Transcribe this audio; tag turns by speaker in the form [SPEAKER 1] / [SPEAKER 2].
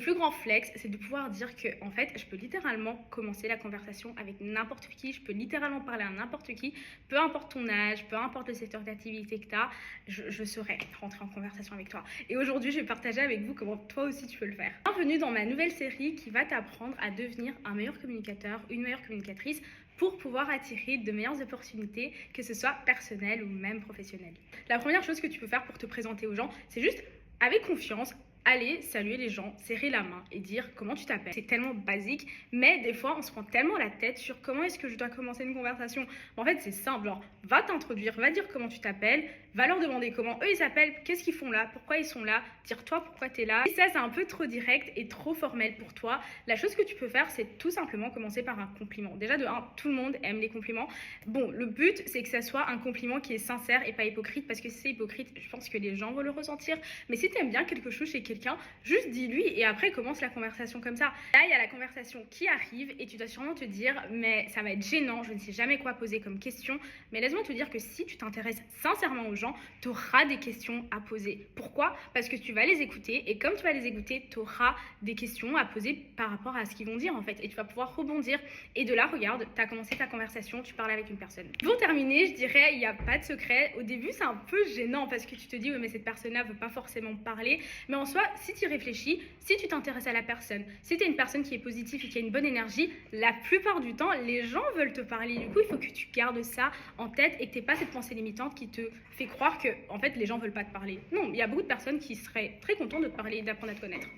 [SPEAKER 1] plus grand flex, c'est de pouvoir dire que, en fait, je peux littéralement commencer la conversation avec n'importe qui, je peux littéralement parler à n'importe qui, peu importe ton âge, peu importe le secteur d'activité que tu as, je saurais rentrer en conversation avec toi. Et aujourd'hui, je vais partager avec vous comment toi aussi tu peux le faire. Bienvenue dans ma nouvelle série qui va t'apprendre à devenir un meilleur communicateur, une meilleure communicatrice pour pouvoir attirer de meilleures opportunités, que ce soit personnelles ou même professionnelles. La première chose que tu peux faire pour te présenter aux gens, c'est juste avec confiance, aller saluer les gens, serrer la main et dire comment tu t'appelles. C'est tellement basique, mais des fois on se prend tellement la tête sur comment est-ce que je dois commencer une conversation. En fait c'est simple, genre va t'introduire, va dire comment tu t'appelles, va leur demander comment eux ils s'appellent, qu'est-ce qu'ils font là, pourquoi ils sont là, dire toi pourquoi t'es là. Et ça c'est un peu trop direct et trop formel pour toi. La chose que tu peux faire c'est tout simplement commencer par un compliment. Déjà de un, tout le monde aime les compliments. Bon, le but c'est que ça soit un compliment qui est sincère et pas hypocrite, parce que si c'est hypocrite, je pense que les gens vont le ressentir. Mais si t'aimes bien quelque chose chez quelqu'un, juste dis-lui et après commence la conversation comme ça. Là, il y a la conversation qui arrive et tu dois sûrement te dire mais ça va être gênant, je ne sais jamais quoi poser comme question. Mais laisse-moi te dire que si tu t'intéresses sincèrement aux gens, tu auras des questions à poser. Pourquoi? Parce que tu vas les écouter et comme tu vas les écouter, tu auras des questions à poser par rapport à ce qu'ils vont dire en fait. Et tu vas pouvoir rebondir. Et de là, regarde, tu as commencé ta conversation, tu parles avec une personne. Pour terminer, je dirais, il n'y a pas de secret. Au début, c'est un peu gênant parce que tu te dis, oui, mais cette personne-là ne veut pas forcément parler. Mais en soi, si tu y réfléchis, si tu t'intéresses à la personne, si tu es une personne qui est positive et qui a une bonne énergie, la plupart du temps, les gens veulent te parler. Du coup, il faut que tu gardes ça en tête et que tu n'aies pas cette pensée limitante qui te fait croire que en fait, les gens ne veulent pas te parler. Non, il y a beaucoup de personnes qui seraient très contentes de te parler et d'apprendre à te connaître.